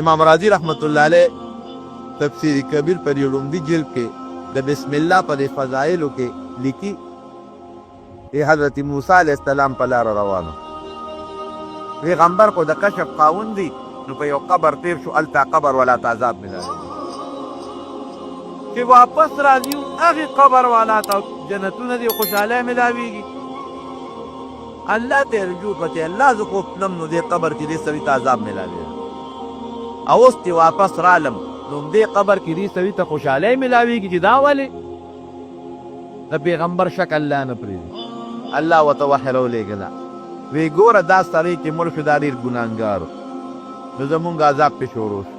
امام راضی رحمت الله علیه تفسیر کبیر پر لومړي جلد کې د بسم الله پر فضایلو کې لیکي حضرت موسی علیه السلام په لار روانو پیغمبر خو د کشف خاوند دی نو په یو قبر تیر شو الته قبر ولا عذاب ملاوي چې واپس راځي هغه قبر والا ته جنتونه دي خوشاله ملاويږي الله ته رجوع پته الله ز کو نم نو دې قبر کې دې سوي ته عذاب ملاوي او اوس تی واپس رالم نو دې قبر کې دې سوي ته خوشاله ملاويږي چې دا ولې د پیغمبر شکل الله نه پریږي الله وتوحلو لګلا وی ګوره دا سړی چې مړ شو دا ډېر ګناهګار نو زمونږ عذاب پې شروع شو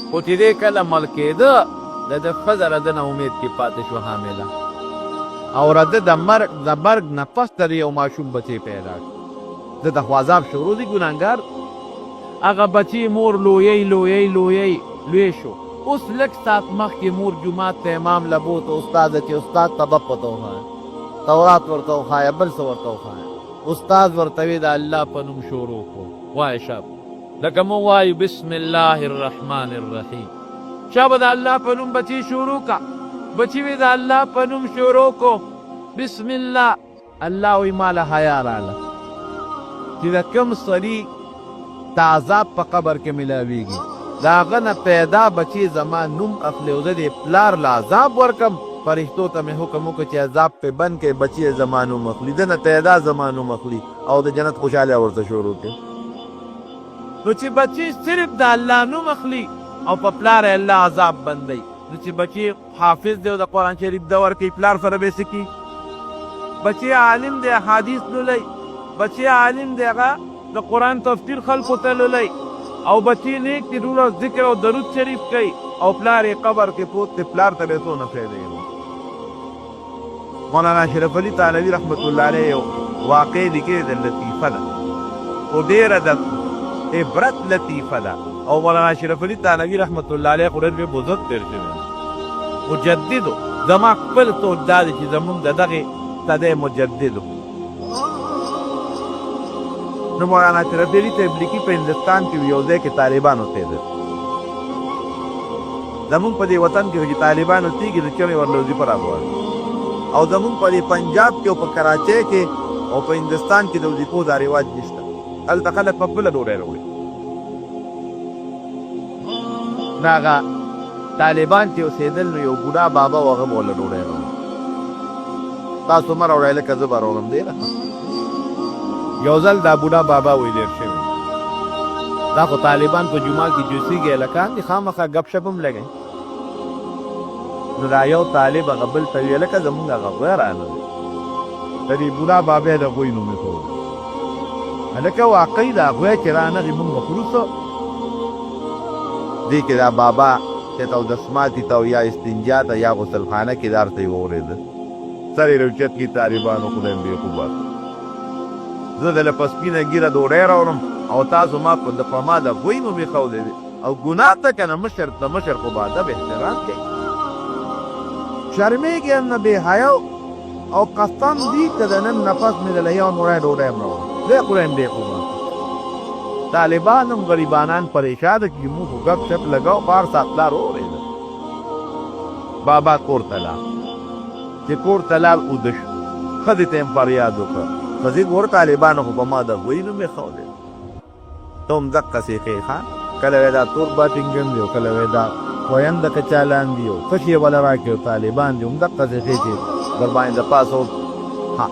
خو چې دې کله مړ کېده د ده ښځه رده نه امید کې پاتې شو حامله او رده د مرګ نه پس د یو ماشوم بچی پیدا شو ده د خو عذاب شروع دی ګناهګار هغه بچی مور لوی شو اوس لږ ساعت مخکې مور جومات ته امام لبو ته استاد چې استاد ته به پته وښایه تورات ورته وښایه بل څه ورته وښایه استاد ورته وی د الله په نوم شروع کړو وایه شاب لکه مو وایو بسم الله الرحمن الرحیم شابه د الله په نوم بچی شروع کا بچی وی د الله په نوم شروع کو بسم الله الله وی ماله حیا راله چې د کوم سړي ته عذاب په قبر کې ملاویږي د هغه نه پیدا بچی زما نوم اخلي او زه د پلار له عذاب ورکم فرشتو ته مې حکم وکړ چې عذاب پې بند کړي بچی زما نوم اخلي ده نه پیدا زما نوم اخلي او د جنت خوشحاله ورته شروع کړي نو چې بچی صرف د الله نوم اخلي او په پلار الله عذاب بندوي نو چې بچی حافظ دی او د قرآن شریف دور کوي پلار سره به څه کوي بچی عالم دی حدیث لولي بچی عالم دی هغه د قرآن تفسیر خلکو ته لولي او بچی نیک دی ټول ذکر او درود شریف کوي او پلار یې قبر کې پروت دی پلار ته به څونه فایده مولانا اشرف علي تھانوي رحمت الله علیه یو واقع لیکلې ده لطیفه ده خو ډېره د عبرت لطیفه ده او مولانا اشرف علي تھانوي رحمت الله علیه خو ډېر بزرګ تېر شوی مجددو زما خپل سوچ دا دی چې زمونږ د دغې تدی مجددو نو مولانا اشرف علي تبلیغي په هندوستان کې یو ځای کې طالبانو تېده زمونږ په دې وطن کې چې طالبانو تېږي نو چغې ورله وظیفه راغواړي او زمونږ په دې پنجاب کې او په کراچۍ کې او په هندوستان کې د وظیفو دا رواج نشته هلته خلک په خپله ډوډۍ راوړي نو هغه طالبان چې اوسېدل نو یو بوډا بابا و هغه به ورله ډوډۍ راوړي تاسو مه راوړئ لکه زه به راوړم دی یو ځل دا بوډا بابا ویلیر شوی دا خو طالبان په جومات کې جوسیږي هلکان دي خامخا ګپ شپ هم لګوي نو دا یو طالب هغه بل ته ویې لکه زمونږ هغه غوی رانه دی د دې بوډا بابا د غوی نوم ایښود هلکه واقعي دا غوی چې رانغې مونږ به خورو څه دې کې دا بابا چې ته اودسماتي ته یا استنجا ته یا غسلخانه کې دار ته یې واورېده سر یې روچت کې طالبانو خدای م بېخوبه زه دله په سپینه ږیره ډوډۍ راوړم او تاسو ما په ما د غوی نوم ایښودی دی او ګناه ته که نه د مشر خو به ادب احترام کوي شرمېږي هم نه بېحیا او قسم دي که د نن نفس مې دله یو نوری ډوډۍ هم راوړم دی خدای م بېخوبه طالبان هم غریبانان پریشانه کړي موږ خو ګپ شپ لګاو بار سات لار واورېده بابا کور ته لاړ چې کور ته لاړ اوده شو ښځې ته یې فریاد وکړ ښځې ګوره طالبانو خو په ما د غوی نوم ایښودی ته هم دقسې ښې ښه کله وایي دا تور باټینګن دی او کله وایي دا خوینده کچالان دي او څه شی یې وله راکړي او طالبان دي هم دقسې ښې چې در باندې د پاسه ها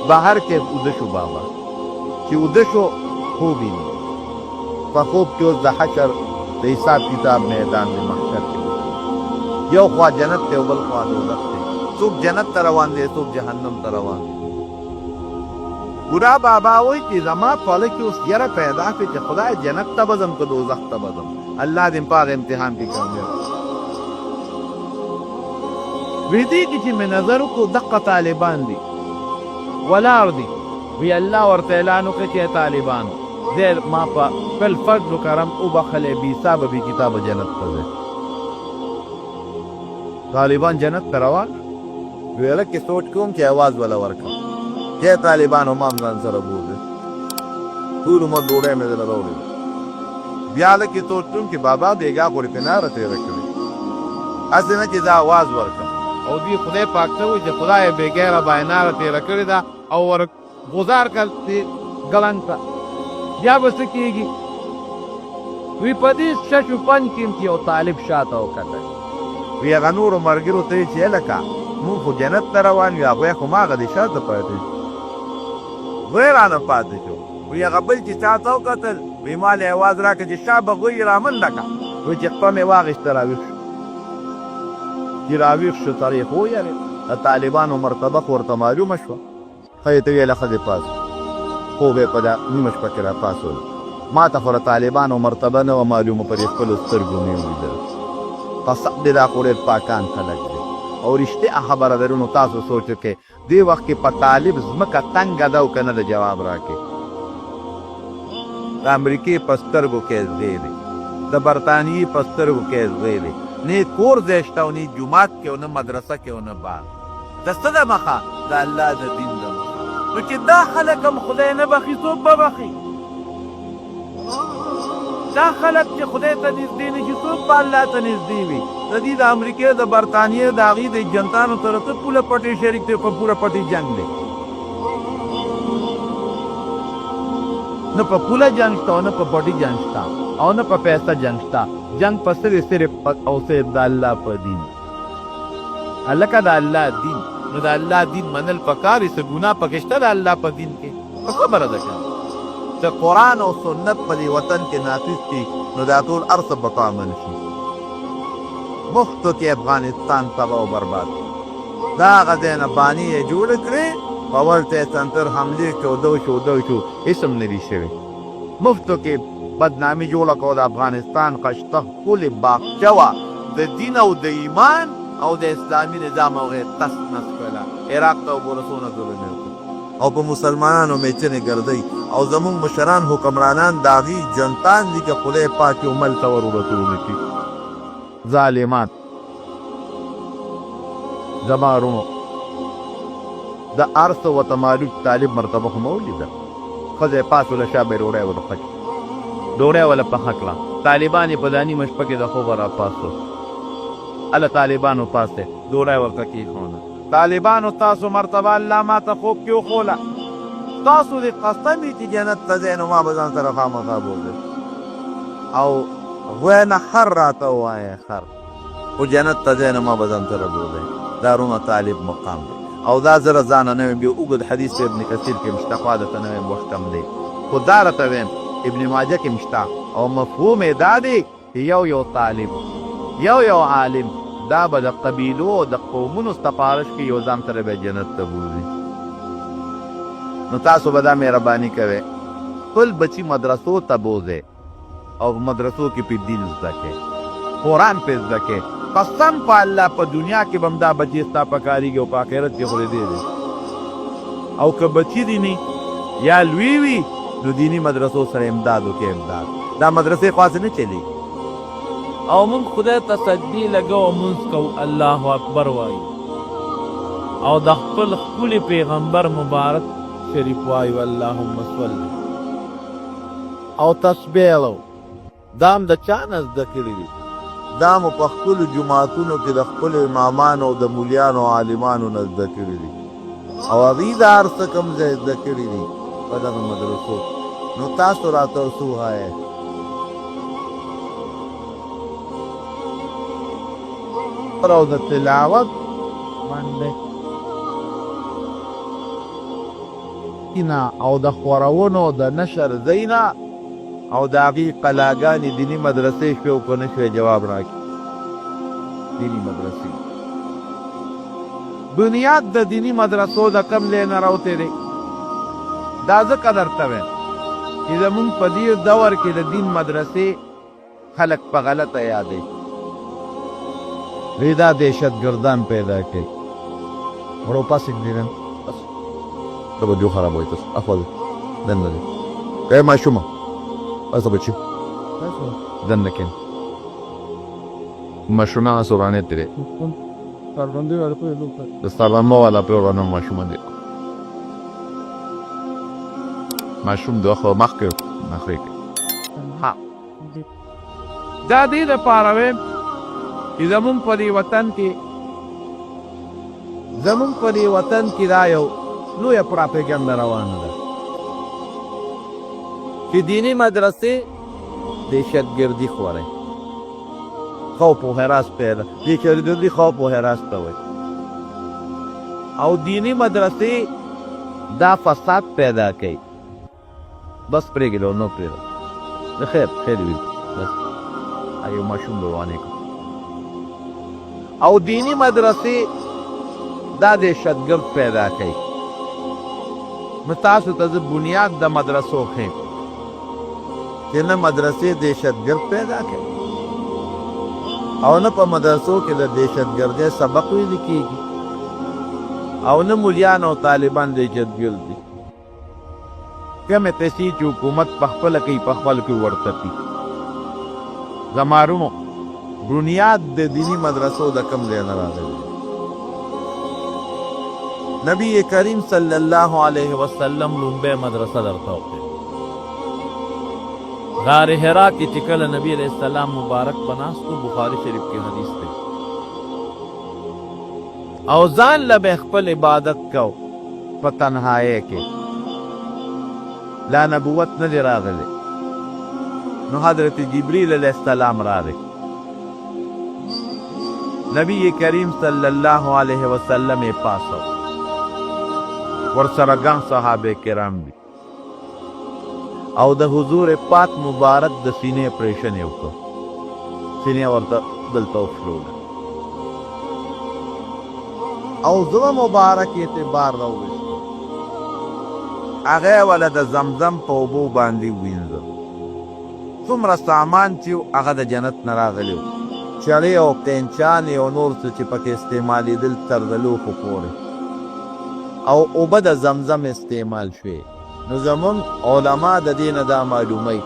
بهر کې اوده شو بابا چې اوده شو خوب ویني په خوب کې اوس د حشر د حساب کتاب میدان د محشر کې یو خوا جنت دی او بل خوا دوزخ دی څوک جنت ته روان دی څوک جهنم ته روان دی بوډا بابا وایي چې زما په خوله کې اوس یره پیدا کړي چې خدای جنت ته به ځم که دوزخ ته به ځم الله دې په هغه امتحان کې کامیاب وی دې کې چې مې نظر وکړو دقه طالبان دي ولاړ دي وی الله ورته اعلان وکړي چې طالبانو زه ما په خپل فضل و کرم وبخلی بې حسابه بې کتابه جنت ته ځئ طالبان جنت ته روان وی هلکې سوچ کوم چې اواز وله ورکړم چې طالبانو ما هم ځان سره بوځي ټول عمر ډوډۍ مې دله راوړې بیا لکه تورتون کې بابا بیګا پورې په ناره تېره کړې هسې نه چې زه آواز ورکړم او دوی خدای پاک ته وایي چې خدای بیګا را باندې ناره تېره کړې ده او ور ګزار کړ ګلنګ ته بیا به څه کېږي وی په دې ششو پنج کې یو طالب شاته وکتل وی هغه نورو ملګرو ته یې چې هلکه مونږ خو جنت ته روان یو هغوی خو ما هغه دې شاته پاتې شو غوی رانه پاتې شو وی هغه بل چې چاته وکتل وی ما له اواز راکړه چې شا به غوی رامنډه کړه وی چې خپه مې واخېسته راویښ شو چې راویښ شو تاریخ وویلې د طالبانو مرتبه خو ورته معلومه شوه ښه یې ته ویله ښه دې پاس خوب یې په دا نیمه شپه کې راپاڅول ما ته خو د طالبانو مرتبه نه وه معلومه په دې خپلو سترګو مې ولیدل قسم دې دا خو ډېر پاکان خلک دي او رښتیا خبره درونو تاسو سوچ وکړئ دې وخت کې په طالب ځمکه تنګه ده او که نه د جواب راکړي د امریکې په سترګو کې ځای دی د برطانیې په سترګو کې ځای دی نه کور ځای شته او نه جومات کې او نه مدرسه کې او نه باغ د څه د مخه د الله د دین د مخه نو چې دا خلک هم خدای نه بخي څوک به بخي دا خلک چې خدای ته نږدې نه شي څوک به الله ته نږدې وي د دې د امریکې د برطانیې د هغې د جنتانو سره ته پوله پټې شریک دی په پوره پټې جنګ دی نه په پوله جنګ شته او نه په پټې جنګ شته او نه په پیسه جنګ شته جنګ په صرف او صرف د الله په دین هلکه د الله دین نو د الله دین منل پکار څه ګناه پکې شته د الله په دین کې په خبره ده که چې قرآن او سنت په دې وطن کې نافظ کړي نو دا ټول هر څه به امن شي مفتو کې افغانستان تباه او برباد دا هغه ځای نه بانې یې جوړې کړې په ورته یې سنتر حملې شو دو شو هېڅ هم نه دي شوي مفتو کې بدنامي جوړه کړه د افغانستان ښایسته ښکلې باغچه وه د دین او د ایمان او د اسلامي نظام هغې تس نس کړله عراق ته وګوره څونه ظلم یې وکړ او په مسلمانانو میچنې ګرځئ او زمونږ مشران حکمرانان د هغې جنتان دي که خدای پاک یو مل ته ور ورسونه کړي ظالمان زما وروڼو د هر څه ورته معلوم طالب مرتبه خو مه ولیده ښځه یې پاس وله شا به یې ډوډۍ ورته کړه ډوډۍ وله پخه کړه طالبان یې په دا نیمه شپه کې د خوبه راپاڅول هله طالبانو پاس دی ډوډۍ ورته کېښوده طالبانو تاسو مرتبه الله ما ته خوب کې وښوله تاسو دې قسم وي چې جنت ته ځئ نو ما به ځان سره خامخا بوځئ او غوی نه خر راته ووایه خر خو جنت ته ځئ نو ما به ځان سره بوځئ دا رونه طالب مقام دی او دا زه رضانه نه ویم بیا اوږد حدیث په ابن کثیر کې مشته خوا درته نه ویم وخت کم دی خو دا راته ویم ابن ماجه کې مشته او مفهوم یې دا دی چې یو طالب یو عالم دا به د قبیلو او د قومونو سپارش کې یو ځان سره به جنت ته بوځي نو تاسو به دا مهرباني کوئ خپل بچي مدرسو ته بوځئ او مدرسو کې په دین زده کړئ قرآن پې زده کړئ قسم په الله په دنیا کې به هم دا بچي ستا په کارېږي او په آخرت کې خو دې دی او که بچي دیني یا لوی وي نو دیني مدرسو سره امداد وکړئ امداد دا مدرسې خواصې نه چلېږي او مونږ خدای ته سجدې لګو او مونځ کوو الله اکبر وایو او د خپل ښکلي پیغمبر مبارک شریف وایو اللهم صل او تسبیح لو دا هم د چا نه زده کړي دي دا مو په خپلو جوماتونو کې د خپلو امامانو او د مولیانو او عالمانو نه زده کړي دي او هغوی د هر څه کوم ځای زده کړي دي په دغه مدرسو نو تاسو راته څه ووایئ او د تلاوت باندې او د خورونو د نشر زینا او د هغې قلاګانې دیني مدرسې شوې او که نه شوې جواب راکړي دیني مدرسې بنیاد د دیني مدرسو د کم ځای نه راوتی دی دا ځکه درته وایم چې زمونږ په دې دور کې د دین مدرسې خلک په غلطه یادوي دا دهشت گردان پیدا کړي ورو پاسې دیدن دا به جو خراب وایي تاسو افضل دنده دی که ماشومه تاسو بچي دنده کېن ماشومه هغه سورانیت دی د ساربندمه والا پرې ورانه ماشومه دی ماشوم د خو مخکې ها دا دې دپاره ویم چې زمونږ په دې وطن کې دا یو لویه پراپیګنډه روانه ده چې دیني مدرسې دهشتګردي خوروي، خوف و هراس پیدا دهشتګردي خوف و هراس ته وایي، او دینی مدرسې دا فساد پیدا کوي. بس پرېږدو نو پرېږدو د خیر وي بس یو ماشوم روانې کړو. او دینی مدرسې دا دهشتګرد پیدا کوي. نو تاسو ته زه بنیاد د مدرسو ښیم چې نه مدرسې دهشتګرد پیدا کوي او نه په مدرسو کې د دهشتګردۍ سبق ویل کېږي او نه مولیان او طالبان دهشتګرد دي. کمې پیسې چې حکومت پخپله کوي پخپل کې ورته پي. زمارونو بنیاد د دیني مدرسو د کم ځای نه راغلی. نبی کریم صلی الله علیه وسلم لومبۍ مدرسه درته وکړې. غار حرا کې چې کله نبی علیه السلام مبارک پناستو، بخاري شریف کې حدیث دی، او ځان له به خپل عبادت کو په تنهایۍ کې، لا نبوت نه دی راغلی. نو حضرت جبریل علیه السلام راغی. نبی کریم صلی الله علیه وسلم یې پاسو، ورسره ګڼ صحابه کرام دي، او د حضور پاک مبارک د سینې اپریشن یې وکړ. سینې ورته دلته وفلوله او زړه مبارک اعتبار راوویسته. هغه وله د زمزم په اوبو باندې وینځه. څومره سامان چې هغه د جنت نه راغلی و، چړې او پینچانې او نور څه چې پکې استعمالېدل تر د لوښو پورې، او اوبه د زمزم استعمال شوې. نو زمونږ علما د دې نه دا معلوموي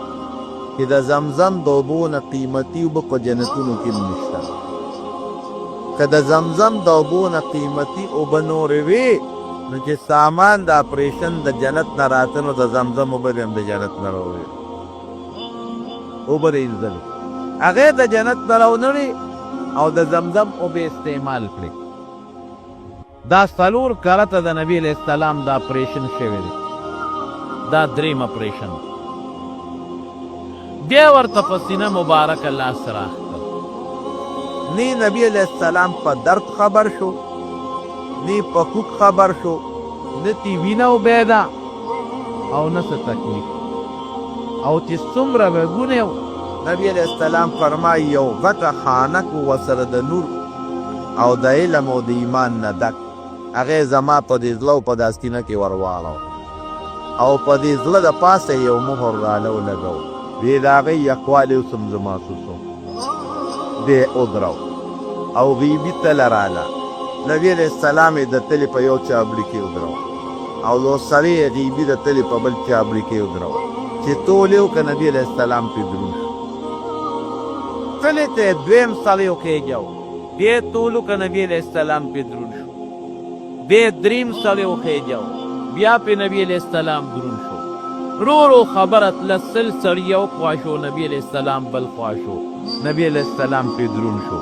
چې د زمزم د اوبو نه قیمتي اوبه په جنتونو کې نشته. که د زمزم د اوبو نه قیمتي اوبه نورې وي، نو چې سامان د اپریشن د جنت نه راته، نو د زمزم اوبه هم د جنت نه راوړي. اوبه د انځلې هغې د جنت نه راونړي او د زمزم اوبه استعمال کړي. دا 4 کرته د نبی علیه السلام د اپریشن شوی دی. دا 3 اپریشن. بیا ورته په سینه مبارکه لاس راښکل. نی نبی علیه السلام په درد خبر شو، نی په کوک خبر شو، نه تی وینه وبیده او نه څه تکلیف. او چې څومره غږونه و، نبی علیه السلام فرمایي یو غټه خانک و ورسره د نور او د علم او د ایمان نه ډک. هغې زما په دې زړه او په دا سینه کې ورواړو، او په دې زړه د پاسه یو مهر رالو لګو. بې د هغې یخوالی اوس هم زه محسوسوم. دی ودرو او غیبي تله راله. نبي علیه السلام یې د تلې په یو چابړي کې ودرو، او یو سړی یې غیبي د تلې په بل چابړي کې ودرو چې تول یې وکړه. نبي علیه السلام پرې دروند شو. تلې ته یې دویم سړی وخېږو، بیا یې تول وکړه. نبي علیه السلام پرې دروند شو. بیا یې دریم سړی وخېږو، بیا پرې نبي علیه السلام دروند شو. رو خبره تله، سل سړي یو خوا شو، نبي علیه السلام بل خوا شو. نبی علیه السلام پرې دروند شو.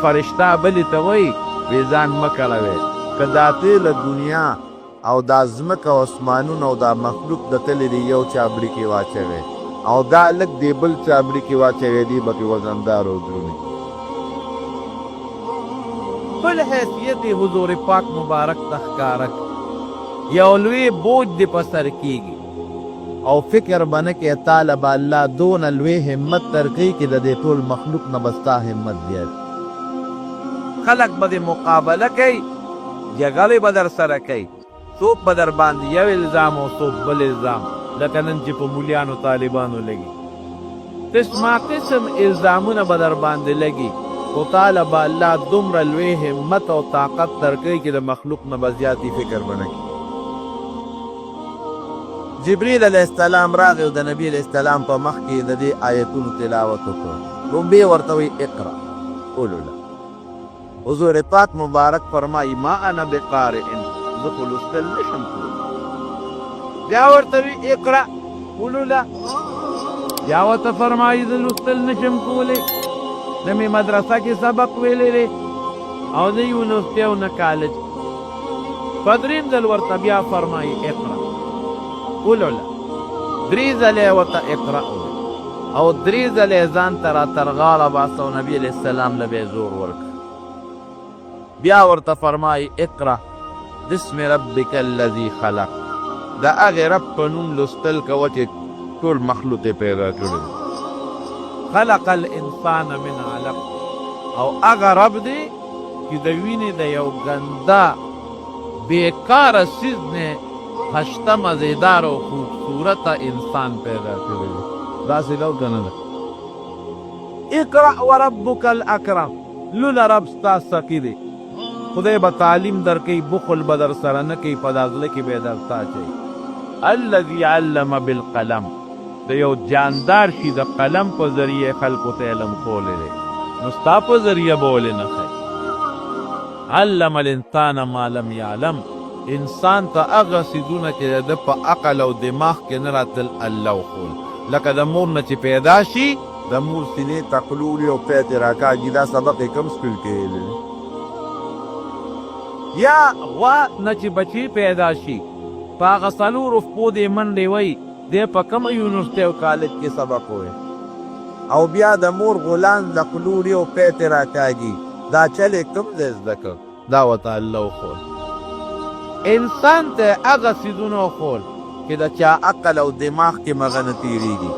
فرشته بلې ته وایي وی ځان مه کړوې، که دا ته له دنیا او دا ځمکه او اسمانونه او دا مخلوق د تلې د یو چابړي کې واچوې، او دا لږ دی بل چابړي کې واچوې، دی به کې وزندار او دروند. خپل حیثیت حضور پاک مبارک ته ښکاره یو لوی بوج دې په سر کېږي، او فکر به نه کې تعالی به الله دونه لوی همت درکوي چې د دې ټول مخلوق نه به ستا همت زیات. خلق به دې مقابله کوي، جګړې به در سره کوي، څوک به در باندې یو الزام او څوک بل الزام، لکه نن چې په مولیانو طالبانو لګي. قسما قسم الزامونه به در باندې لګي، خو تعالی به الله دومره لوی همت او طاقت درکوي چې د مخلوق نه به زیاتې فکر به نه کوي. جبریل علیه السلام راغی او د نبی علیه السلام په مخ کې د دې آیتونو تلاوت وکړ. لومبې ورته وایي اقرا ولوله. حضور پاک مبارک فرمایي ما انا بقارئ، زه خو لوستل نشم کولی. بیا ورته وایي اقرا ولوله. یا ورته فرمایي زه لوستل نشم کولی، نه مې مدرسه کې سبق ویلی دی او نه یونیورسټي او نه کالج. په درېیم ځل ورته بیا فرمایي اقرا ولوله. درې ځله یې ورته اقرا وویل او درې ځله یې ځان ته راترغاړه باسه او نبي علیه السلام له به یې زور ورکړ. بیا ورته فرمایي اقرا بسم ربک الذي خلق. د هغې رب په نوم لوستل کوه چې ټول مخلوق یې پیدا کړي. خلق الانسان من علق. او هغه رب دی چې د وینې د یو ګنده بیکاره څیز نه خشته مزیدار او خوبصورته انسان پیدا کړی دی. داسې ده او که نه ده؟ اقرأ وربک الاکرم. لوله رب ستا سقي دی. خدای به تعلیم درکوي، بخل به در سره نه کوي، په دا زړه کې به یې درته اچوي. الذي علم بالقلم. د یو جاندار شي د قلم په ذریعه خلکو ته علم ښوولی دی، نو ستا په ذریعه به ولې نه ښایي. علم الانسان ما لم یعلم. انسان ته هغه څیزونه چې د ده په عقل او دماغ کې نه راتل الله وښول. لکه د مور نه چې پیدا شي د مور سینې ته خلولي او پی ترې راکاږي. دا سبق یې کوم سکول کې ویلی دی؟ یا غوا نه چې بچی پیدا شي په هغه څلورو شپو دې منډې وی دی په کومه یونیورسټي او کالج کې سبق ووی، او بیا د مور غولان د خلولي او پی ترې راکاږي. دا چل یې کوم ځای زده کړ؟ دا ورته الله وښول. انسان ته هغه څیزونه وښول چې د چا عقل او دماغ کې مغه نه تېرېږي.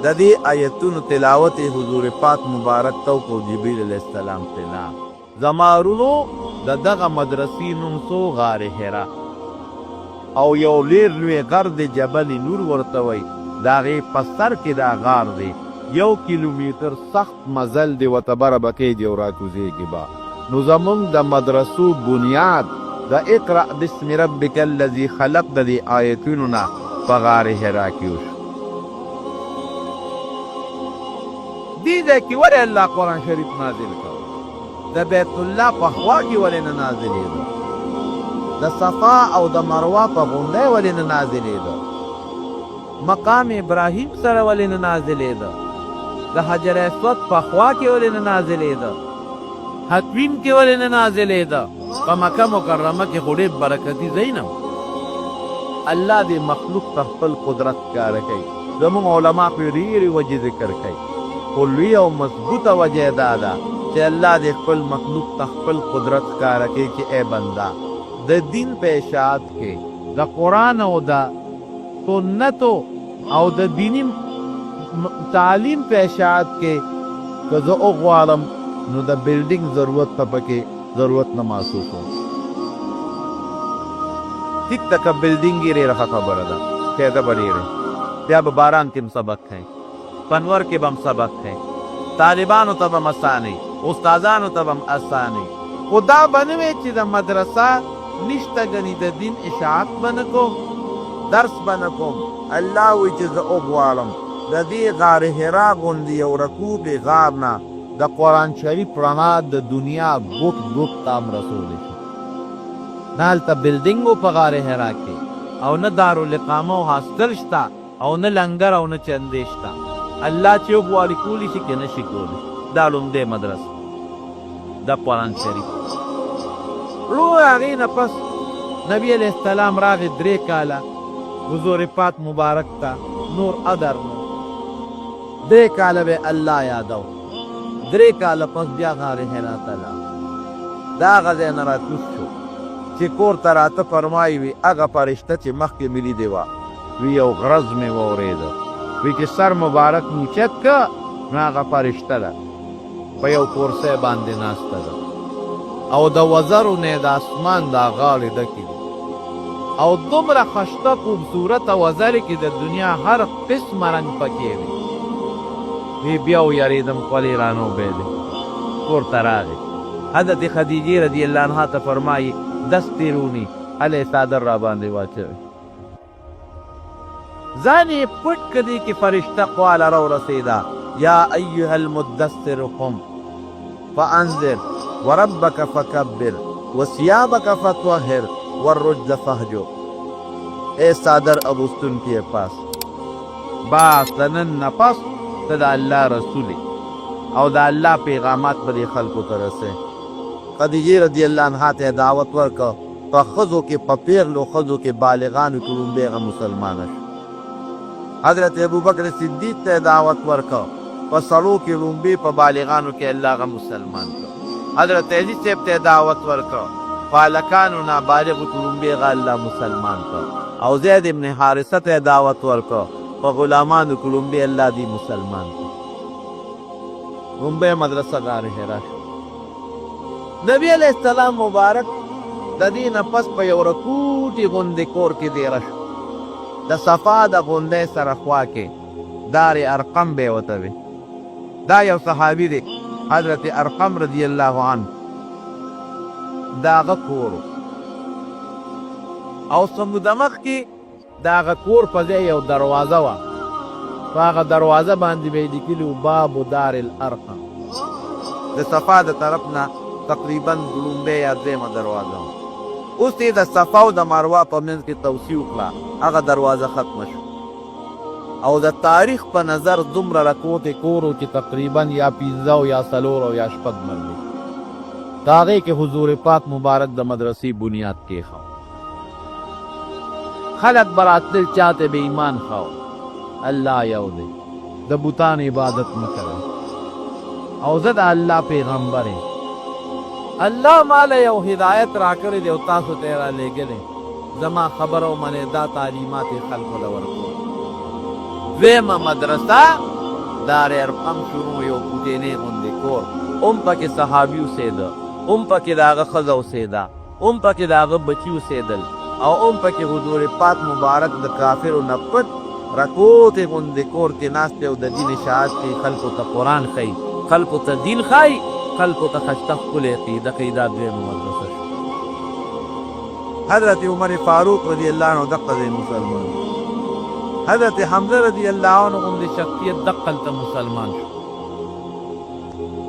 د دې آیتونو تلاوت حضور پاک مبارک ته وکړو جبریل علیه السلام تلا. زما ورونو د دغه مدرسې نوم څو غار حرا، او یو ډېر لوی غر دی جبل نور ورته وایي. د هغې په سر کې دا غار دی. 1 کیلومتر سخت مزل دی، ورته بره به کېږي او راکوزېږي به. نو زمونږ د مدرسو بنیاد د اقرأ بسم ربک الذي خلق د دې آیتونو نه په غار حرا کې وشو. دې ځای کې ولې الله قرآن شریف نازل کړ؟ د بیت الله په خوا کې ولې نه نازلېده؟ د صفا او د مروه په غونډۍ ولې نه نازلېده؟ مقام ابراهیم سره ولې نه نازلېده؟ د حجر اسود په خوا کې ولې نه نازلېده؟ حتوین کې ولې نه نازلېده؟ په مکه مکرمه کې خو ډېر برکتي ځای نه. الله دې مخلوق ته خپل قدرت ښکاره کوي. زموږ علما په ډېرې وجې ذکر کوي، خو لوی او مضبوطه وجه دا ده چې الله دې خپل مخلوق ته خپل قدرت ښکاره کوي چې ای بنده د دین په اشاعت کې د قرآن او د سنتو او د دینی تعلیم په اشاعت کې که زه وغواړم نو د بلډینګ ضرورت ته پکې ضرورت نه محسوسوم. ټیک ده که بلډینګ یې ډېره ښه خبره ده، پیدا به ډېرې، بیا به باران کې هم سبق ښایي، پنور کې به هم سبق ښایي، طالبانو ته به هم اسانئ، استادانو ته به هم اسانئ. خو دا به نه وی چې د مدرسه نشته، ګنې د دین اشاعت به نه کوم، درس به نه کوم. الله وی چې زه وغواړم د دې غار حرا غوندې یو رکوبې غار نه د قرآن شریف رڼا د دنیا ګوټ ګوټ ته هم رسولی شي. نه هلته بلډینګ و په غار حرا کې، او نه دارالاقامه او هاسټل شته، او نه لنګر او نه چندې شته. الله چې وغواړي کولی شي که نه شي کولی. دا لومړۍ مدرسه د قرآن شریف. ورو هغې نه پس نبي علیه السلام راغی 3 کاله حضور پاک مبارک ته نور ادر نو 3 کاله به الله یادو. 3 کاله پس بیا غار حرا ته لاړ. دا هغه ځای نه راکوز شو چې کور ته راته فرمایي وي هغه فرشته چې مخکې مې لیدې وه، وی یو غرض مې واورېده، وی چې سر مبارک مې چت که نو هغه فرشته ده په یو کورسۍ باندې ناسته ده، او د وزرو نه د اسمان دا غاړې ډکې دي، او دومره خشته خوبصورته وزرې کې د دنیا هر قسمه رنګ پکې وي. وی بیا ویرېدم خولې رانو بیدې. کور ته راغی. حضرت خدیجې رضی الله عنها ته فرمایي دستې رونی هلې څادر را باندې واچوي. ځان یې پټ کدی کې فرشته خواله راورسېده. یا ایها المدثر قم فانذر وربک فکبر وثیابک فطهر والرجز فهجر. اے صادر اغوستونکي پاس، باس د نن نه پس ته د الله رسول او د الله پیغامات به دې خلکو ته رسې. خدیجه رضی الله عنها ته دعوت ورکړه په ښځو کې په پیغلو ښځو کې بالغانو کې لومبی هغه مسلمانه شو. حضرت ابوبکر صدیق ته دعوت ورکړه په سړو کې لومبی په بالغانو کې الله هغه مسلمان کړ. حضرت علی صاحب ته دعوت ورکړه په هلکانو نابالغو کې لومبی هغه الله مسلمان کړ. او زید ابن حارثه ته دعوت ورکړه په غلامانو کې لومبی الله دې مسلمان کړ. لومبی مدرسه غار حرا شو. نبی علیہ السلام مبارک د دې نه پس په یو رکوټي غوندې کور کې دیره شو. د صفا د غونډۍ سره خوا کې دار ارقم به یې ورته وي. دا یو صحابي دی حضرت ارقم رضی الله عنه د هغه کور او څمده مخکې د هغه کور په ځای یو دروازه وه. په هغه دروازه باندې به یې لیکلي و باب دار الارقم. د صفا د طرف نه تقریبا لومبۍ یا درېیمه دروازه وه. اوس یې د صفا او د مروه په منځ کې توسیع وکړه، هغه دروازه ختمه شو. او د تاریخ په نظر دومره رکوټې کور و چې تقریبا یا 15 یا 4 او یا 6 مرلې. د هغې کې حضور پاک مبارک د مدرسې بنیاد کېښود. خلک به راتلل چاته به ایمان خاو الله یو دی، د بوتان عبادت مه کوئ او زه د الله پیغمبر یم. الله ماله یو هدایت راکړی دی او تاسو ته یې رالیږلی. زما خبره ومنئ، دا تعلیمات یې خلکو له ورکړو. دویمه مدرسه دار ارقم شروع یو کوټینې غوندې کور، هم پکې صحابي اوسېده، هم پکې د هغه ښځه اوسېده، هم پکې د هغه بچي اوسېدل، او هم پکې حضور پاک مبارک د کافرو نه پټ رکوټې غوندې کور کې ناست دی او د دین اشاعت کوي، خلکو ته قرآن ښیي، خلکو ته دین ښایي، خلکو ته ښایسته ښکلې عقیده کوي. دا دویمه مدرسه شوه. حضرت عمر فاروق رضی الله عنه دقه ځای مسلمان شو. حضرت حمزه رضی الله عنه غوندې شخصیت دقه هلته مسلمان شو.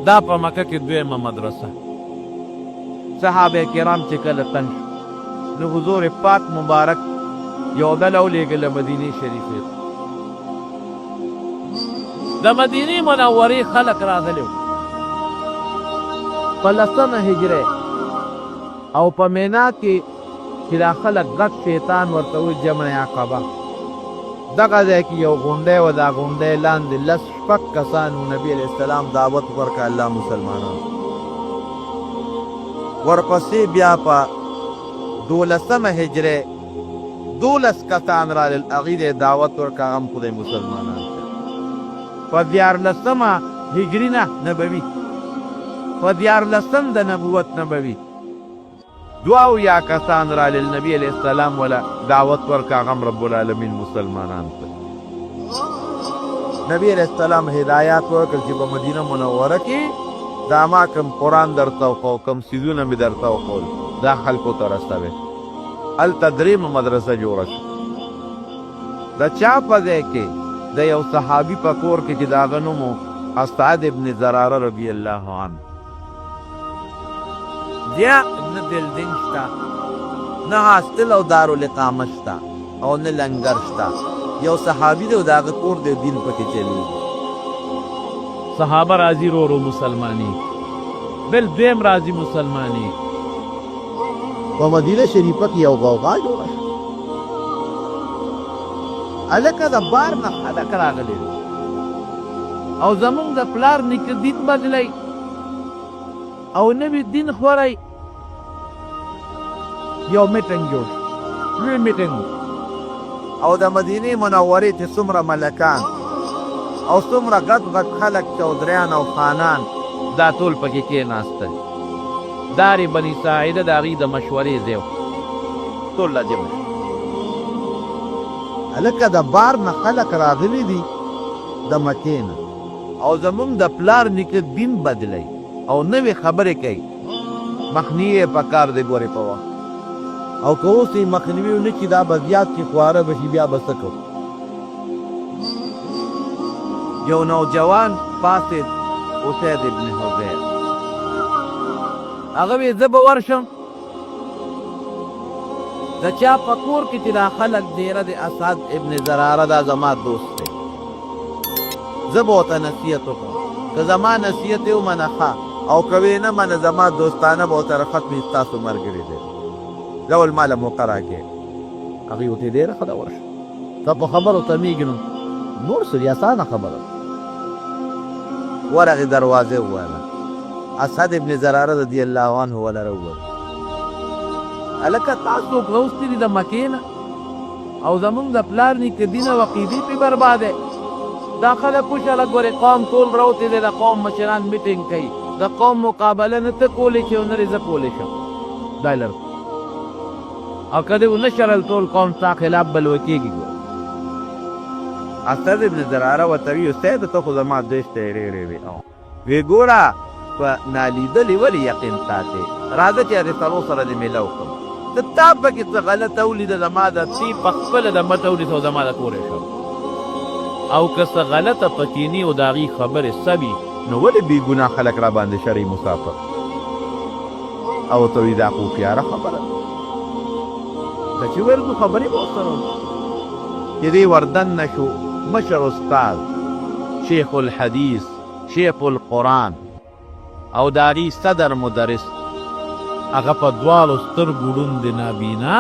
دا په مکه کې دویمه مدرسه. صحابه کرام چې کله تنګ شو نو حضور پاک مبارک یو ډله ولېږله مدینې شریفې ته. د مدینې منورې خلک راغلي وو په 10مه هجرې، او په مینا کې چې دا خلک غټ شیطان ورته وایي جمع عقبه، دغه ځای کې یو غونډۍ وه. دا غونډۍ لاندې 10-6 کسانو نبي علیه السلام دعوت ورکړه الله مسلمانانو. ورپسې بیا په 12مه هجرې 12 کسان رالل، هغوی ته دعوت ورکړه، هغه هم خدای مسلمانان کړل. په 14مه هجري نه نبوي، په 14 د نبوت نبوي 72 کسان رالل، نبي علیه السلام ولا دعوت ورکړه، هغه هم رب العالمین مسلمانان کړل. نبی علیه السلام هدایات ورکړل چې په مدینه منوره کې دا ما کوم قرآن درته وښو، کوم څیزونه مې درته وښول، دا خلکو ته رسوئ. هلته درېیمه مدرسه جوړه شوه. د چا په ځای کې د یو صحابي په کور کې چې د هغه نوم و اسعد ابن زراره رضی الله عنه. بیا نه بلډینګ شته، نه هاسټل او دارالاقامه شته، او نه لنګر شته. یو صحابي دی او د هغه کور دی، دین پکې چلېږي. صحابه راځي رو رو مسلماني، بل دویم راځي مسلماني. په مدینه شریفه کې یو غوغا جوړه شوه. هلکه د بار نه خلک راغلي دي او زمونږ د پلار نیکه دین بدلی او نوي دین خوری. یو میټنګ جوړ شو، لوی میټنګ، او د مدینې منورې چې څومره ملکان او څومره غټ غټ خلک چودریان او خانان دا ټول پکې کېناستل. دارې بني ساعده د هغوی د مشورې ځای و، ټول لا جمع شو. هلکه د بار نه خلک راغلي دي د مکې نه، او زمونږ د پلار نیکه دین بدلی او نوې خبرې کوي. مخنیوی یې پکار دی ګورې په وخت، او که اوس یې مخنیوي ونه کړي دا به زیات چې خواره به شي، بیا به څه کوو. یو نوجوان پاڅېد، اسید ابن حضیر. هغه وی زه به ورشم د چا په کور کې چې دا خلک ډېره د اسعد ابن زراره دا زما دوست دی، زه به ورته نصیحت وکړم که زما نصیحت یې ومنه ښه او کوي نه منه زما دوستانه به ورته ختمي ستاسو ملګري دی ډول ماله موقع راکړې هغې ورته ډېره ښه ده ورشه ته په خبرو تمیږي نو نور څه دي اسانه خبره ورغې دروازې وویله اسد ابن زراره رضی الله عنه ولره وویل هلکه تاسو راوستي دي د مکې نه او زمونږ د پلار نیکه دین او عقیدې پې بربادی دا خلک وشله ګورې قوم ټول راوتې دی د قوم مشران میټینګ کوي د قوم مقابله نه ته کولی شې او نه زه کولی شم دا یې لرو او که دې ونه شړل ټول قوم ستا خلاف بل وکېږي اسد ابن زراره ورته وي استاد ته خو زما دوست دی ډېرې وي وی ګوره په نالیدلې ولې یقین ساتې راځه چې د سړو سره دې میله وکړم د تا پکې څه غلطه ولیده زما د تی په خپله د مټه ولیده او زما د کوری شو او که څه غلطه پکینی او د هغې خبرې سوي نو ولې بې ګناه خلک را باندې شرعي مسافر او ته وي دا خو هوښیاره خبره که چې ویل نو خبرې به ورسره چې دې وردننه شو مشر استاد شیخ الحدیث شیخ القرآن او د هغې صدر مدرس هغه په دواړو سترګو ړوند نابینا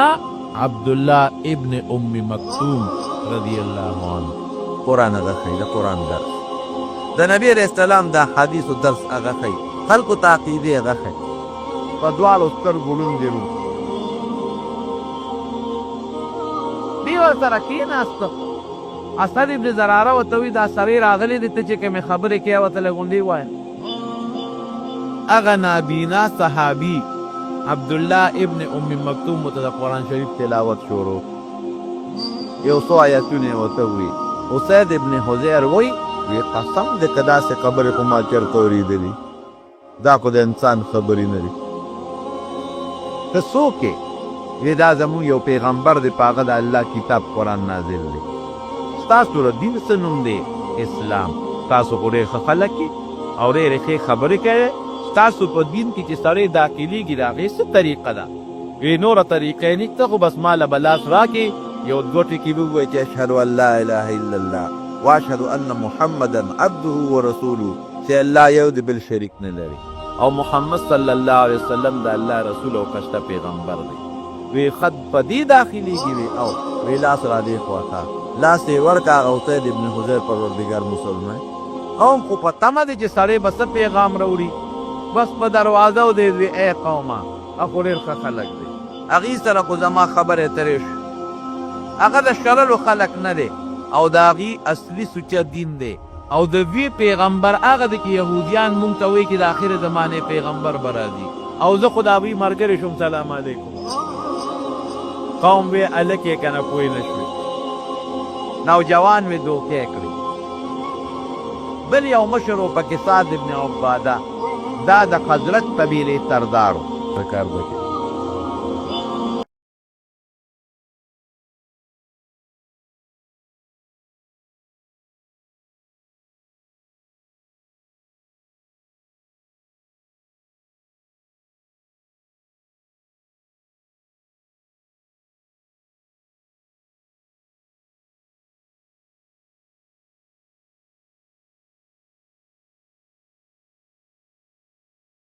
عبدالله ابن ام مکتوم رضی الله عنه قرآن هغه ښایي د قرآن درس د نبي علیه السلام د حدیثو درس هغه ښایي خلکو ته عقیدې هغه ښایي په دواړو سترګو ړوند یې دی ورسره کېناسته اسد ابن زراره ورته وایي دا سړی راغلی دی ته چې کومې خبرې کوې ورته لږ غونډې ووایه هغه نابینا صحابي عبدالله ابن ام مکتوم ورته د قرآن شریف تلاوت شروع یو څو آیتونه یې ورته ووایي اسید ابن حضیر وایي وی قسم دې که داسې خبرې خو ما چېرته اورېدلي دا خو د انسان خبرې نه دي ته څوک یې وی دا زموږ یو پیغمبر دی په هغه د الله کتاب قرآن نازل دی ستاسو د دین څه نوم دی اسلام تاسو خو ډېر ښه خلک یې او ډېرې ښې خبرې کوئ ستاسو په دین کې چې سړی داخلېږي د هغې څه طریقه ده وی نوره طریقه یې نشته خو بس ماله به لاس راکړې یو دوه ټکي به ووایي چې اشهد ان لا اله الا الله واشهد ان محمدا عبده ورسوله چې الله یو دی بل شریک نه لري او محمد صلی الله علیه وسلم د الله رسول او کشته پیغمبر دی وی خط په دې داخلېږي وی او وی لاس را دې خواته لاس یې ورکړه هغه اسید ابن حضیر پروردګار مسلمان قوم خو په تمه دی چې سړی به څه پیغام راوړي بس په دروازه و دی وی ای قومه خو ډېر ښه خلک دی هغې سره خو زما خبرې ترې شو هغه د شرلو خلک نه دی او د هغې اصلي سوچه دین دی او د وی پیغمبر هغه دی چې یهودیان مونږ ته وایي چې د آخر زمانې پیغمبر به راځي او زه خو د هغوی ملګری شوم سلام علیکم قوم وی هلکې که نه پوه نه شوې نوجوان مې دوکې کړي بل یو مشر و پکې سعد ابن عباده دا د خزرج قبیلې سردار و